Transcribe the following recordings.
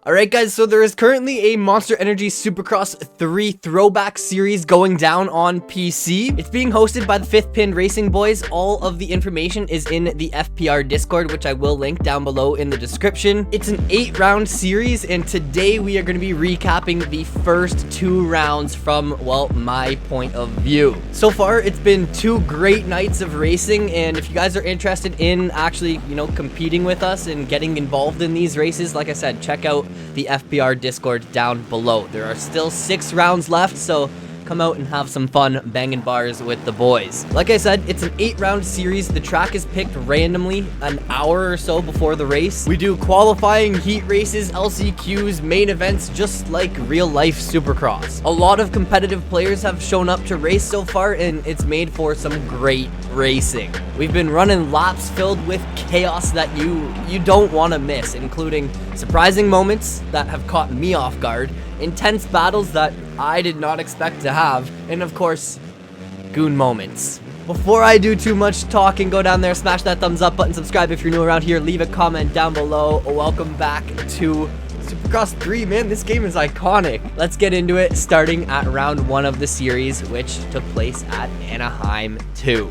Alright guys, so there is currently a Monster Energy Supercross 3 Throwback series going down on PC. It's being hosted by the 5th Pin Racing Boys. All of the information is in the FPR Discord, which I will link down below in the description. It's an 8-round series, and today we are going to be recapping the first 2 rounds from, well, my point of view. So far, it's been 2 great nights of racing, and if you guys are interested in actually, competing with us and getting involved in these races, like I said, check out the FPR Discord down below. There are still 6 rounds left, so come out and have some fun banging bars with the boys. Like I said, it's an 8-round series. The track is picked randomly an hour or so before the race. We do qualifying, heat races, LCQs, main events, just like real life Supercross. A lot of competitive players have shown up to race so far, and it's made for some great racing. We've been running laps filled with chaos that you don't want to miss, including surprising moments that have caught me off guard, intense battles that I did not expect to have, and of course, goon moments. Before I do too much talking, go down there, smash that thumbs up button, subscribe if you're new around here, leave a comment down below. Welcome back to Supercross 3, man, this game is iconic. Let's get into it, starting at round 1 of the series, which took place at Anaheim 2.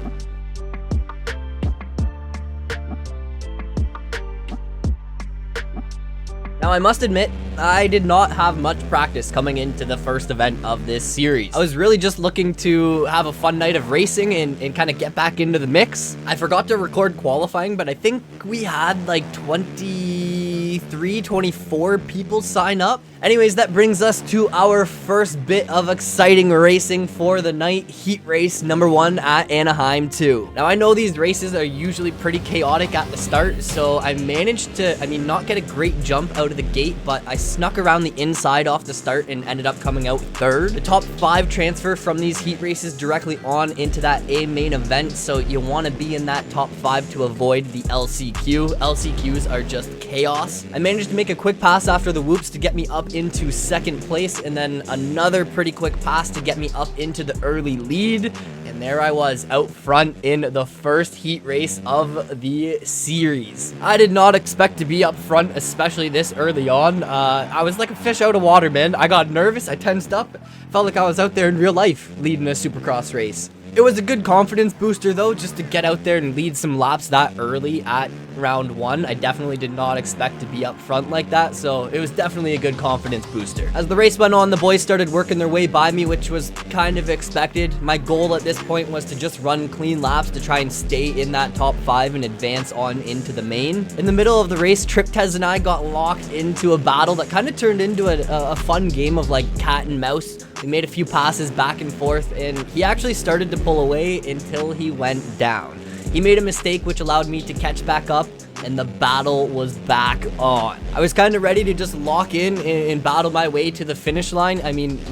Now, I must admit, I did not have much practice coming into the first event of this series. I was really just looking to have a fun night of racing and kind of get back into the mix. I forgot to record qualifying, but I think we had like 23, 24 people sign up. Anyways, that brings us to our first bit of exciting racing for the night, heat race number 1 at Anaheim 2. Now, I know these races are usually pretty chaotic at the start, so I managed to, not get a great jump out of the gate, but I snuck around the inside off the start and ended up coming out 3rd. The top 5 transfer from these heat races directly on into that A main event, so you want to be in that top 5 to avoid the LCQ. LCQs are just chaos. I managed to make a quick pass after the whoops to get me up into 2nd place, and then another pretty quick pass to get me up into the early lead, and there I was out front in the first heat race of the series. I did not expect to be up front, especially this early on. I was like a fish out of water, man. I got nervous, I tensed up, felt like I was out there in real life leading a Supercross race. It was a good confidence booster though, just to get out there and lead some laps that early at round 1. I definitely did not expect to be up front like that, so it was definitely a good confidence booster. As the race went on, the boys started working their way by me, which was kind of expected. My goal at this point was to just run clean laps to try and stay in that top 5 and advance on into the main. In the middle of the race, Triptez and I got locked into a battle that kind of turned into a fun game of like cat and mouse. We made a few passes back and forth, and he actually started to pull away until he went down. He made a mistake which allowed me to catch back up, and the battle was back on. I was kind of ready to just lock in and battle my way to the finish line.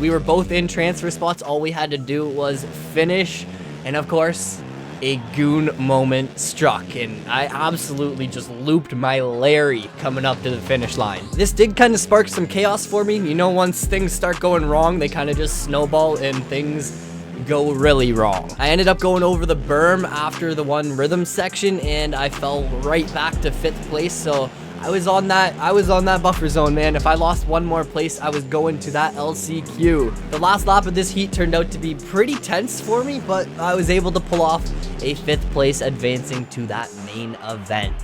We were both in transfer spots. All we had to do was finish, and of course, a goon moment struck, and I absolutely just looped my Larry coming up to the finish line. This did kind of spark some chaos for me. Once things start going wrong, they kind of just snowball and things go really wrong. I ended up going over the berm after the one rhythm section, and I fell right back to 5th place, so I was on that buffer zone, man. If I lost one more place, I was going to that LCQ. The last lap of this heat turned out to be pretty tense for me, but I was able to pull off a 5th place, advancing to that main event.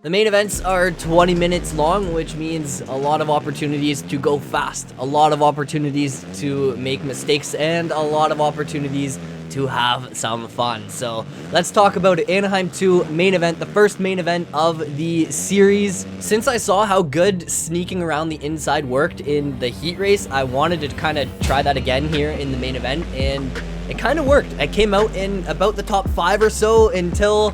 The main events are 20 minutes long, which means a lot of opportunities to go fast, a lot of opportunities to make mistakes, and a lot of opportunities to have some fun. So let's talk about it. Anaheim 2 main event, the first main event of the series. Since I saw how good sneaking around the inside worked in the heat race, I wanted to kind of try that again here in the main event, and it kind of worked. I came out in about the top 5 or so until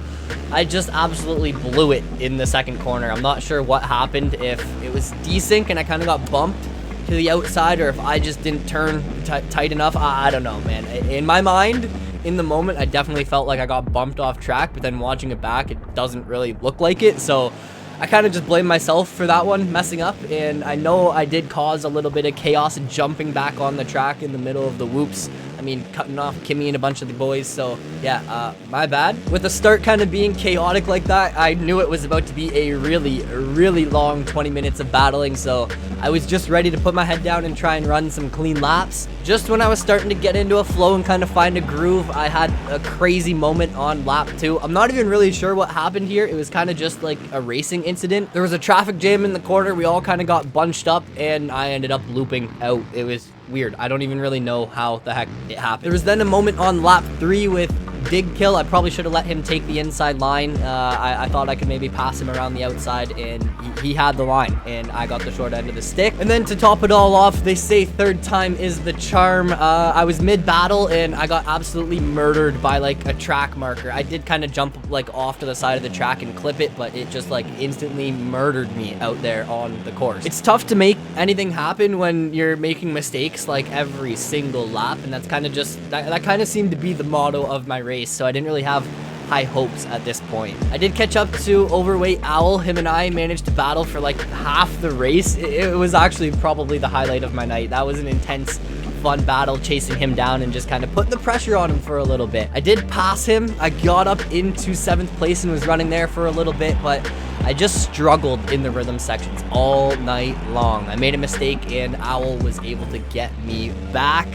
I just absolutely blew it in the 2nd corner. I'm not sure what happened, if it was desync and I kind of got bumped to the outside, or if I just didn't turn tight enough. I don't know, man. In my mind, in the moment, I definitely felt like I got bumped off track, but then watching it back, it doesn't really look like it. So I kind of just blame myself for that one messing up, and I know I did cause a little bit of chaos jumping back on the track in the middle of the whoops. I mean, cutting off Kimmy and a bunch of the boys. So yeah, my bad. With the start kind of being chaotic like that, I knew it was about to be a really long 20 minutes of battling. So I was just ready to put my head down and try and run some clean laps. Just when I was starting to get into a flow and kind of find a groove, I had a crazy moment on lap 2. I'm not even really sure what happened here. It was kind of just like a racing incident. There was a traffic jam in the corner. We all kind of got bunched up and I ended up looping out. It was weird. I don't even really know how the heck it happened. There was then a moment on lap 3 with Dig Kill. I probably should have let him take the inside line. I thought I could maybe pass him around the outside, and he had the line, and I got the short end of the stick. And then to top it all off, they say third time is the charm. I was mid-battle, and I got absolutely murdered by, like, a track marker. I did kind of jump, like, off to the side of the track and clip it, but it just, like, instantly murdered me out there on the course. It's tough to make anything happen when you're making mistakes, like, every single lap, and that's kind of just, that kind of seemed to be the motto of my race, so I didn't really have high hopes at this point. I did catch up to Overweight Owl. Him and I managed to battle for like half the race. It was actually probably the highlight of my night. That was an intense, fun battle, chasing him down and just kind of putting the pressure on him for a little bit. I did pass him. I got up into 7th place and was running there for a little bit, but I just struggled in the rhythm sections all night long. I made a mistake and Owl was able to get me back,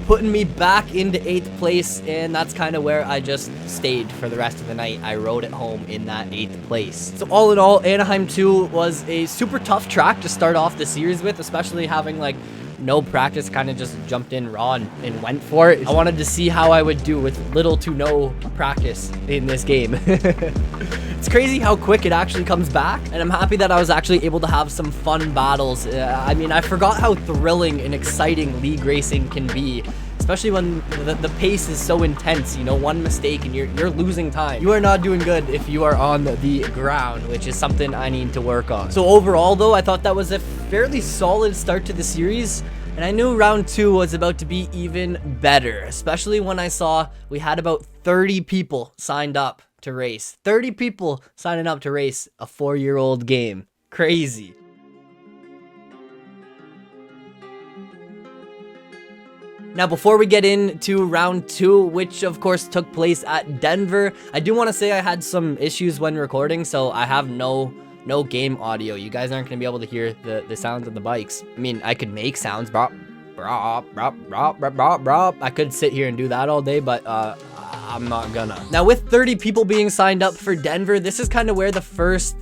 putting me back into 8th place, and that's kind of where I just stayed for the rest of the night. I rode it home in that 8th place. So all in all, Anaheim 2 was a super tough track to start off the series with, especially having like no practice, kind of just jumped in raw and went for it. I wanted to see how I would do with little to no practice in this game. It's crazy how quick it actually comes back, and I'm happy that I was actually able to have some fun battles. I mean, I forgot how thrilling and exciting league racing can be, especially when the pace is so intense. You know, one mistake and you're losing time. You are not doing good if you are on the ground, which is something I need to work on. So overall, though, I thought that was a fairly solid start to the series, and I knew round 2 was about to be even better, especially when I saw we had about 30 people signed up to race. 30 people signing up to race a 4-year-old game. Crazy. Now, before we get into round 2, which of course took place at Denver, I do want to say I had some issues when recording, so I have no game audio. You guys aren't going to be able to hear the sounds of the bikes. I mean, I could make sounds, brop, brop, brop, brop, brop, brop, brop. I could sit here and do that all day, but I'm not gonna. Now, with 30 people being signed up for Denver, this is kind of where the first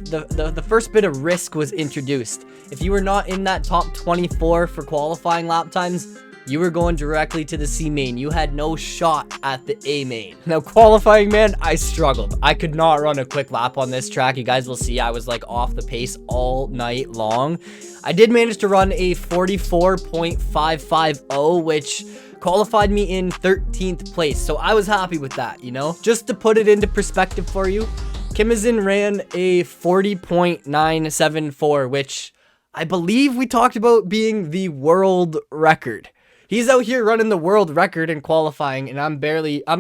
bit of risk was introduced. If you were not in that top 24 for qualifying lap times, you were going directly to the C main. You had no shot at the A main. Now, qualifying, man, I struggled. I could not run a quick lap on this track. You guys will see I was like off the pace all night long. I did manage to run a 44.550, which qualified me in 13th place. So I was happy with that, you know? Just to put it into perspective for you, Kimizin ran a 40.974, which I believe we talked about being the world record. He's out here running the world record in qualifying, and I'm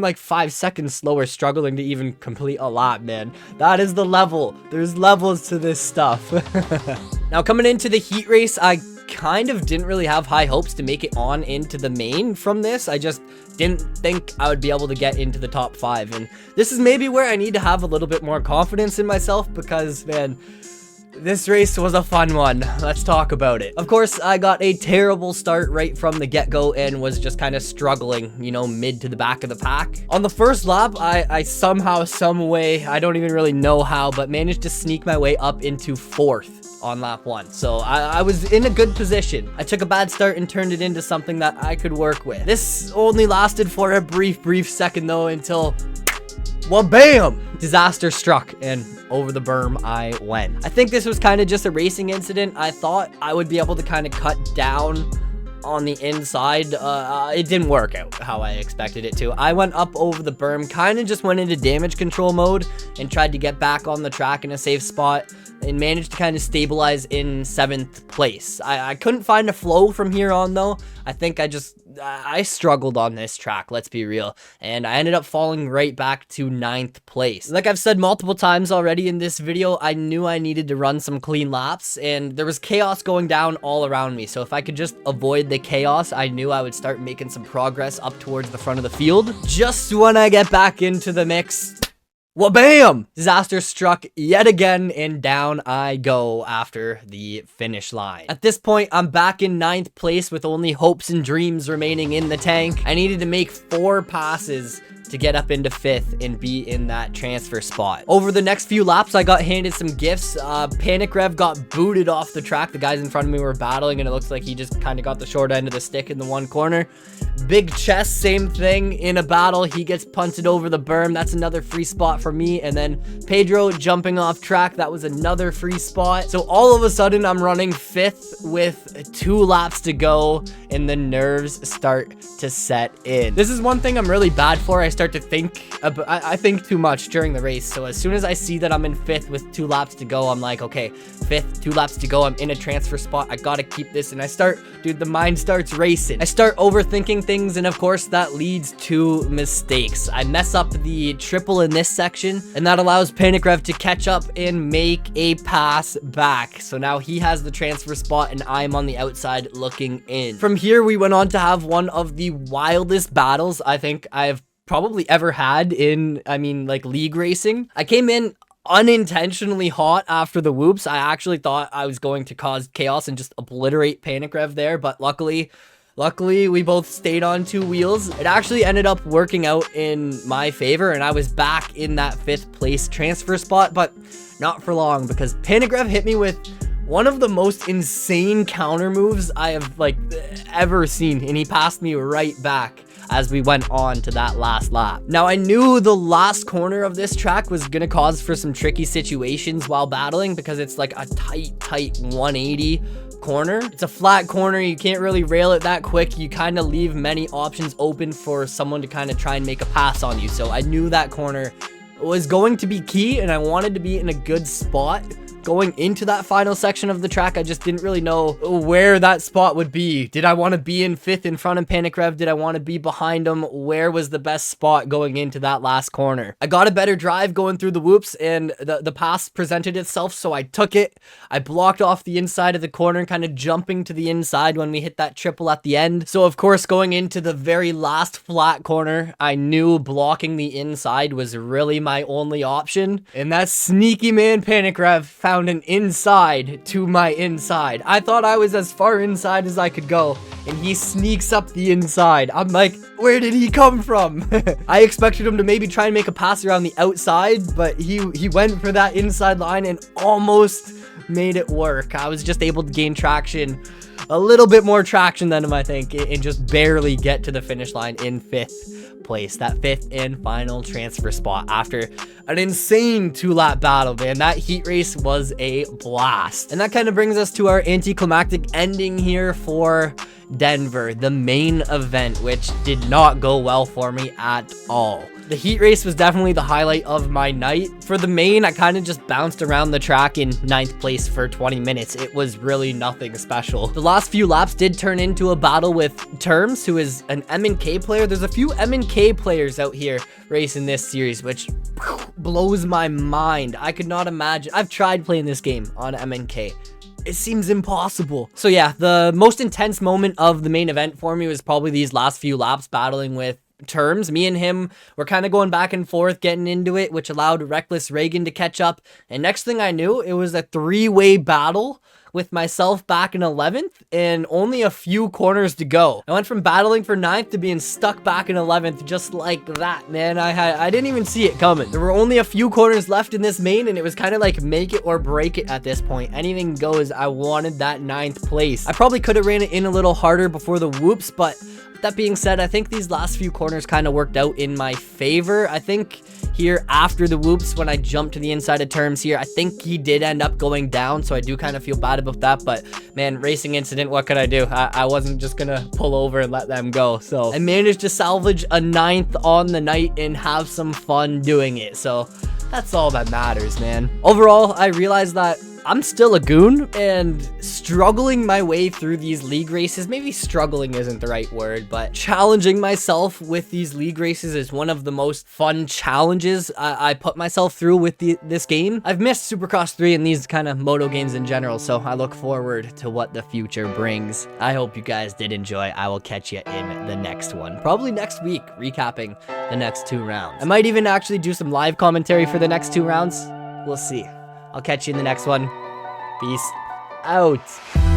like 5 seconds slower, struggling to even complete a lap, man. That is the level. There's levels to this stuff. Now, coming into the heat race, I kind of didn't really have high hopes to make it on into the main from this. I just didn't think I would be able to get into the top 5, and this is maybe where I need to have a little bit more confidence in myself, because, man, this race was a fun one. Let's talk about it. Of course, I got a terrible start right from the get-go and was just kind of struggling, you know, mid to the back of the pack. On the first lap, I somehow, some way, I don't even really know how, but managed to sneak my way up into 4th on lap 1. So I was in a good position. I took a bad start and turned it into something that I could work with. This only lasted for a brief second though, until, well, bam! Disaster struck and over the berm I went. I think this was kind of just a racing incident. I thought I would be able to kind of cut down on the inside. It didn't work out how I expected it to. I went up over the berm, kind of just went into damage control mode and tried to get back on the track in a safe spot and managed to kind of stabilize in 7th place. I couldn't find a flow from here on though. I think I just I struggled on this track, let's be real, and I ended up falling right back to 9th place. Like I've said multiple times already in this video, I knew I needed to run some clean laps, and there was chaos going down all around me, so if I could just avoid the chaos, I knew I would start making some progress up towards the front of the field. Just when I get back into the mix, wha-bam! Disaster struck yet again, and down I go after the finish line. At this point, I'm back in 9th place with only hopes and dreams remaining in the tank. I needed to make 4 passes to get up into 5th and be in that transfer spot. Over the next few laps, I got handed some gifts. Panic Rev got booted off the track. The guys in front of me were battling, and it looks like he just kind of got the short end of the stick in the one corner. Big Chest, same thing in a battle. He gets punted over the berm. That's another free spot for me. And then Pedro jumping off track. That was another free spot. So all of a sudden, I'm running 5th with 2 laps to go, and the nerves start to set in. This is one thing I'm really bad for. I start to think about, I think too much during the race. So as soon as I see that I'm in 5th with 2 laps to go, I'm like, okay, 5th, 2 laps to go. I'm in a transfer spot. I gotta keep this. And I start, dude, the mind starts racing. I start overthinking things, and of course that leads to mistakes. I mess up the triple in this section, and that allows Panic Rev to catch up and make a pass back. So now he has the transfer spot, and I'm on the outside looking in. From here, we went on to have one of the wildest battles I think I've probably ever had in, like league racing. I came in unintentionally hot after the whoops. I actually thought I was going to cause chaos and just obliterate Panic Rev there, but luckily we both stayed on 2 wheels. It actually ended up working out in my favor, and I was back in that 5th place transfer spot, but not for long, because Panic Rev hit me with one of the most insane counter moves I have ever seen, and he passed me right back as we went on to that last lap. Now, I knew the last corner of this track was gonna cause for some tricky situations while battling, because it's like a tight 180 corner. It's a flat corner. You can't really rail it that quick. You kind of leave many options open for someone to kind of try and make a pass on you. So I knew that corner was going to be key, and I wanted to be in a good spot going into that final section of the track. I just didn't really know where that spot would be. Did I want to be in 5th in front of Panic Rev? Did I want to be behind him? Where was the best spot going into that last corner? I got a better drive going through the whoops, and the pass presented itself, so I took it. I blocked off the inside of the corner, kind of jumping to the inside when we hit that triple at the end. So of course, going into the very last flat corner, I knew blocking the inside was really my only option, and that sneaky man Panic Rev found an inside to my inside. I thought I was as far inside as I could go, and he sneaks up the inside. I'm like, where did he come from? I expected him to maybe try and make a pass around the outside, but he went for that inside line and almost made it work. I was just able to gain traction, a little bit more traction than him, I think, and just barely get to the finish line in 5th place, that 5th and final transfer spot after an insane 2-lap battle, man. That heat race was a blast. And that kind of brings us to our anticlimactic ending here for Denver, the main event, which did not go well for me at all. The heat race was definitely the highlight of my night. For the main, I kind of just bounced around the track in 9th place for 20 minutes. It was really nothing special. The last few laps did turn into a battle with Terms, who is an M&K player. There's a few M&K players out here racing this series, which blows my mind. I could not imagine. I've tried playing this game on M&K. It seems impossible. So yeah, the most intense moment of the main event for me was probably these last few laps battling with Terms. Me and him were kind of going back and forth, getting into it, which allowed Reckless Reagan to catch up. And next thing I knew, it was a 3-way battle with myself back in 11th and only a few corners to go. I went from battling for 9th to being stuck back in 11th just like that, man. I didn't even see it coming. There were only a few corners left in this main, and it was kind of like make it or break it at this point. Anything goes. I wanted that 9th place. I probably could have ran it in a little harder before the whoops, but that being said, I think these last few corners kind of worked out in my favor. I think here after the whoops, when I jumped to the inside of Terms here, I think he did end up going down, so I do kind of feel bad about that. But man, racing incident, what could I do? I wasn't just gonna pull over and let them go. So I managed to salvage a 9th on the night and have some fun doing it. So that's all that matters, man. Overall, I realized that I'm still a goon and struggling my way through these league races. Maybe struggling isn't the right word, but challenging myself with these league races is one of the most fun challenges I put myself through with this game. I've missed Supercross 3 and these kind of moto games in general, so I look forward to what the future brings. I hope you guys did enjoy. I will catch you in the next one, probably next week, recapping the next 2 rounds. I might even actually do some live commentary for the next 2 rounds. We'll see. I'll catch you in the next one. Peace out.